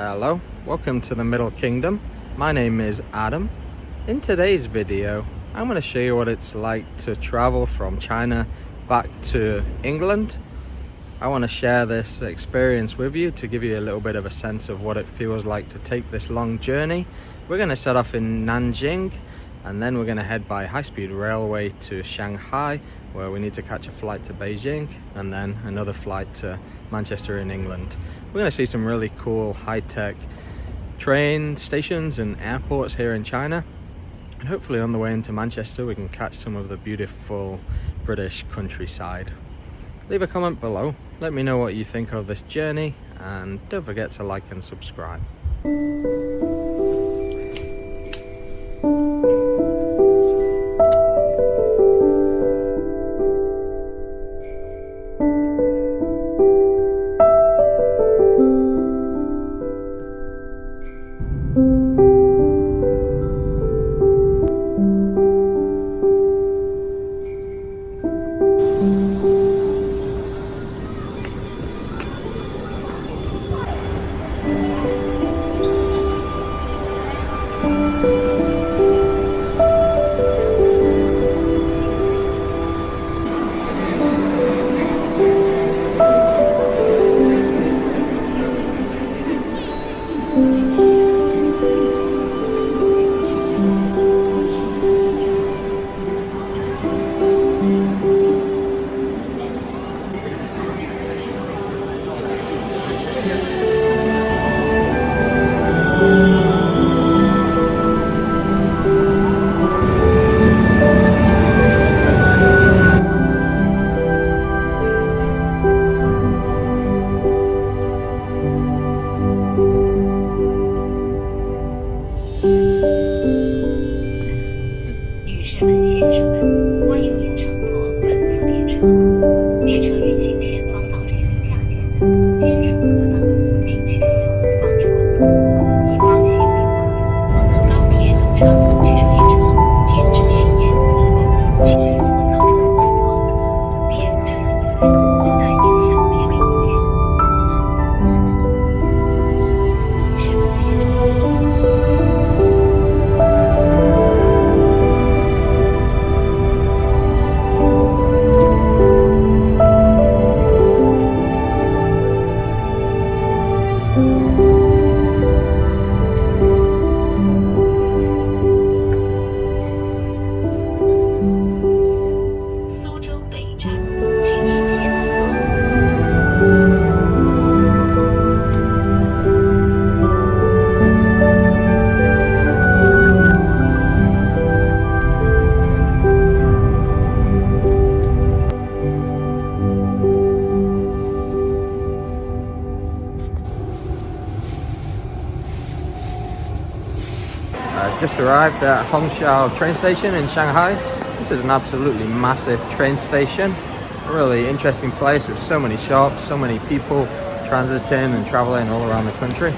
Hello, welcome to the Middle Kingdom. My name is Adam. In today's video, I'm going to show you what it's like to travel from China back to England. I want to share this experience with you to give you a little bit of a sense of what it feels like to take this long journey. We're going to set off in Nanjing, and then we're going to head by high-speed railway to Shanghai, where we need to catch a flight to Beijing and then another flight to Manchester in England. We're going to see some really cool high-tech train stations and airports here in China, and hopefully on the way into Manchester we can catch some of the beautiful British countryside. Leave a comment below, let me know what you think of this journey, and don't forget to like and subscribe. Just arrived at Hongqiao train station in Shanghai. This is an absolutely massive train station. A really interesting place with so many shops, so many people transiting and traveling all around the country.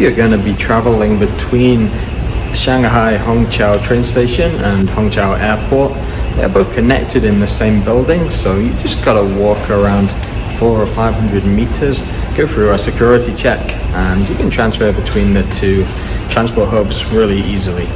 if you're going to be traveling between Shanghai Hongqiao train station and Hongqiao airport, they're both connected in the same building, so you just gotta walk around 400 or 500 meters, go through a security check, and you can transfer between the two transport hubs really easily.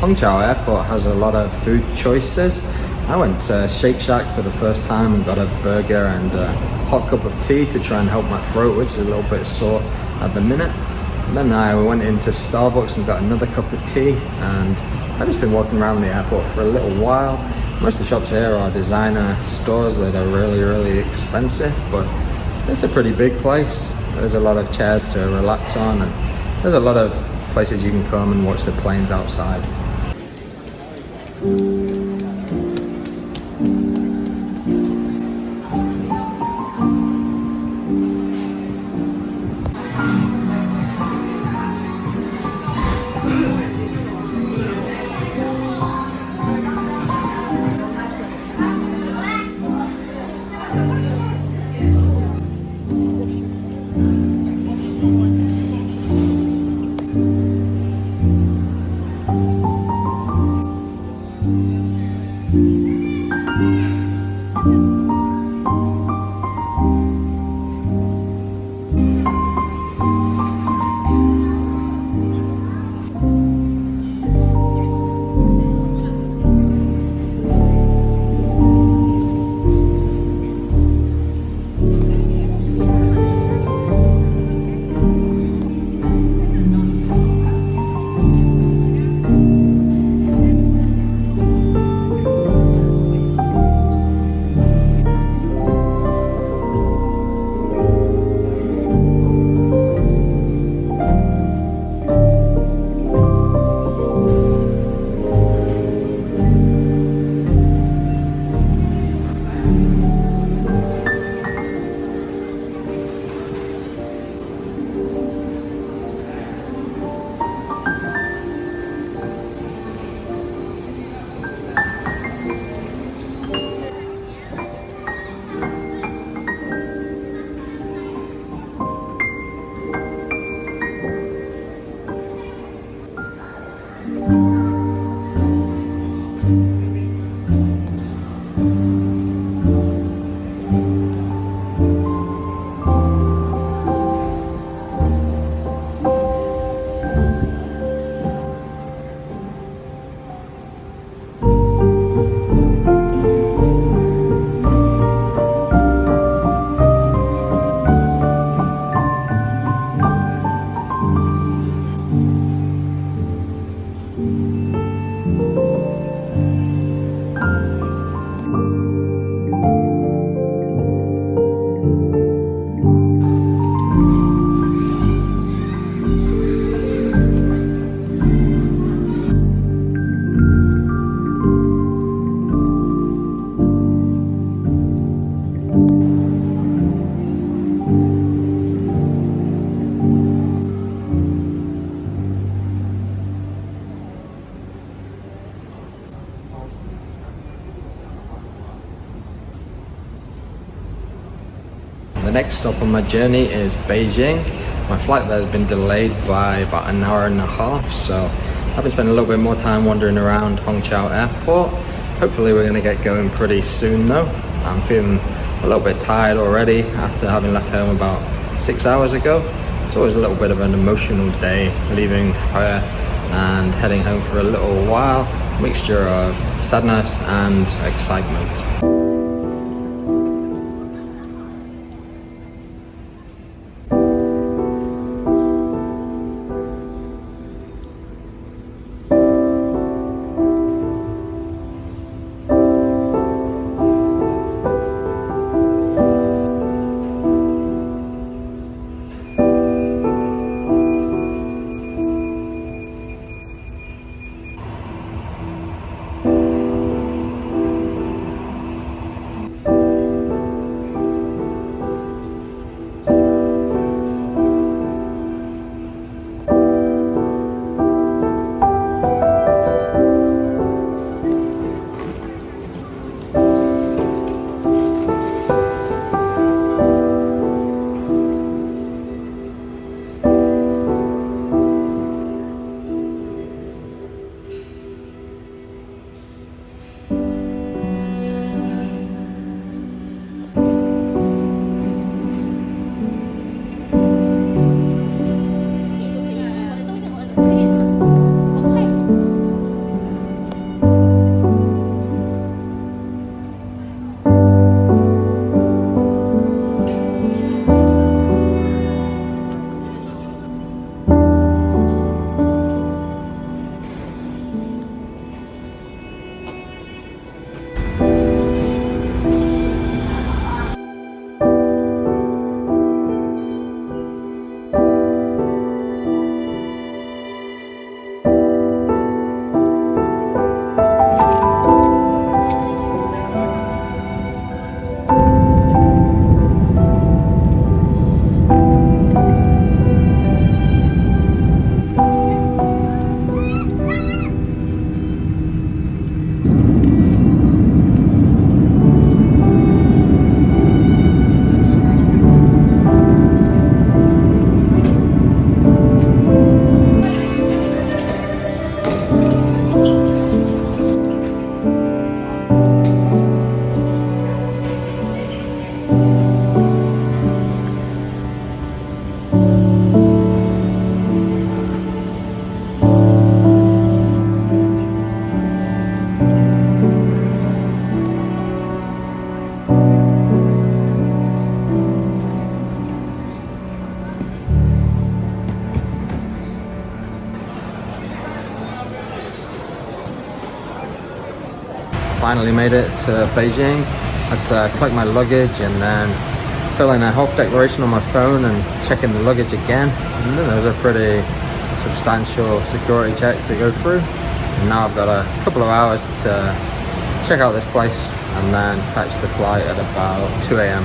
Hongqiao Airport has a lot of food choices. I went to Shake Shack for the first time and got a burger and a hot cup of tea to try and help my throat, which is a little bit sore at the minute. And then I went into Starbucks and got another cup of tea, and I've just been walking around the airport for a little while. Most of the shops here are designer stores that are really expensive, but it's a pretty big place. There's a lot of chairs to relax on, and there's a lot of places you can come and watch the planes outside. The next stop on my journey is Beijing. My flight there has been delayed by about an hour and a half, so I've been spending a little bit more time wandering around Hongqiao Airport. Hopefully we're going to get going pretty soon though. I'm feeling a little bit tired already after having left home about 6 hours ago. It's always a little bit of an emotional day leaving her and heading home for a little while. Mixture of sadness and excitement. Finally made it to Beijing. Had to collect my luggage and then fill in a health declaration on my phone and check in the luggage again. And then there was a pretty substantial security check to go through. And now I've got a couple of hours to check out this place and then catch the flight at about 2 a.m.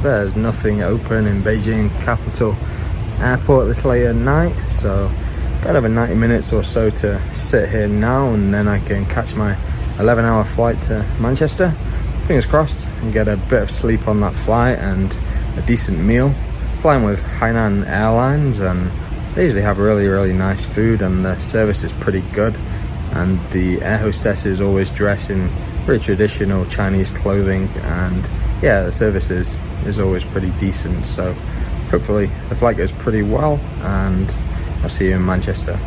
there's nothing open in Beijing Capital Airport this late at night, so got over 90 minutes or so to sit here now, and then I can catch my 11-hour flight to Manchester. Fingers crossed, and get a bit of sleep on that flight and a decent meal. Flying with Hainan Airlines, and they usually have really nice food, and the service is pretty good, and the air hostesses always dress in pretty traditional Chinese clothing, and yeah, the service is always pretty decent. So hopefully the flight goes pretty well, and I'll see you in Manchester.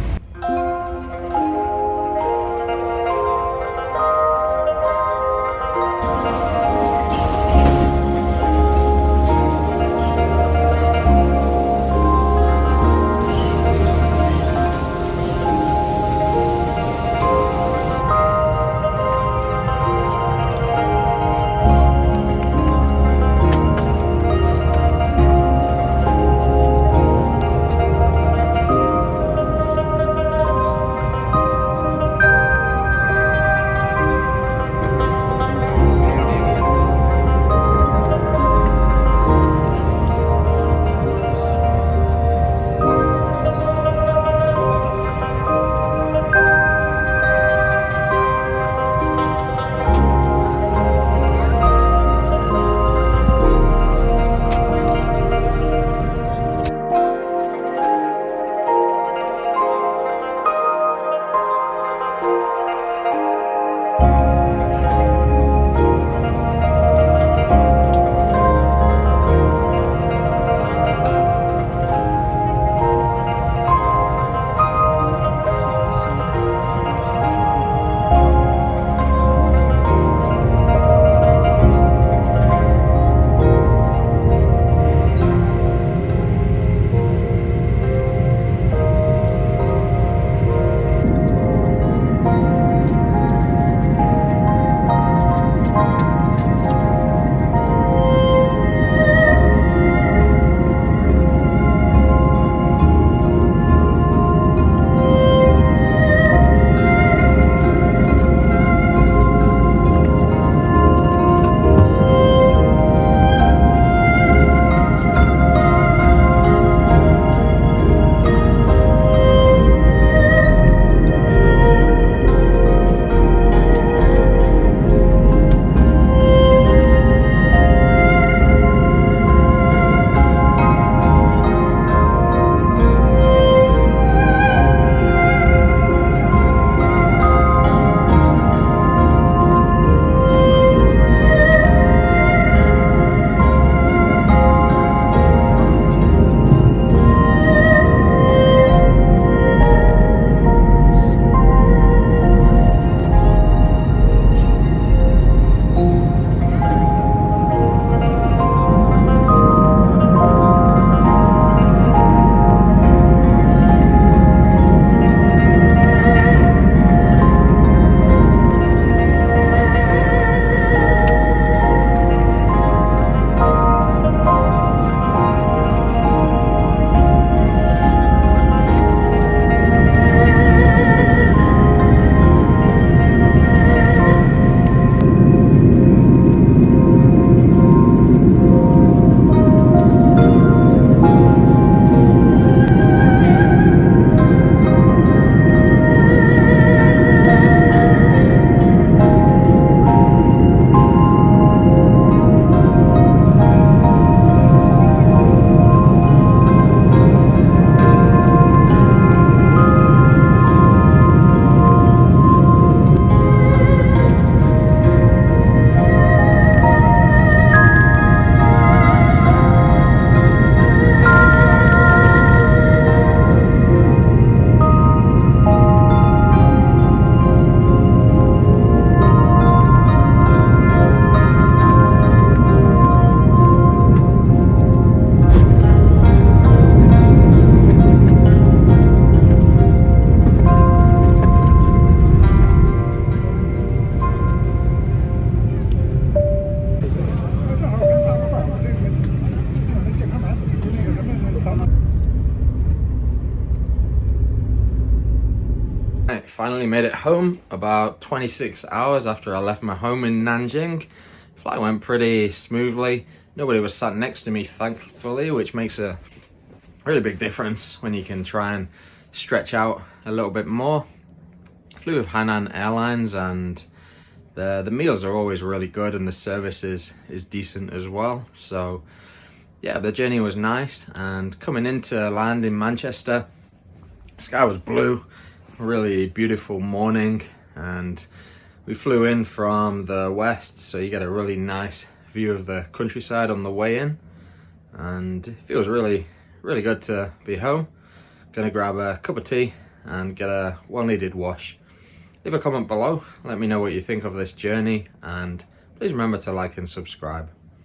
Right, finally made it home about 26 hours after I left my home in Nanjing. Flight went pretty smoothly, Nobody was sat next to me, thankfully, which makes a really big difference when you can try and stretch out a little bit more. Flew with Hainan Airlines, and the meals are always really good, and the service is decent as well. So yeah, the journey was nice. And coming into land in Manchester, the sky was blue, really beautiful morning, and we flew in from the west, so you get a really nice view of the countryside on the way in, and it feels really good to be home. Gonna grab a cup of tea and get a well-needed wash. Leave a comment below, let me know what you think of this journey, and please remember to like and subscribe.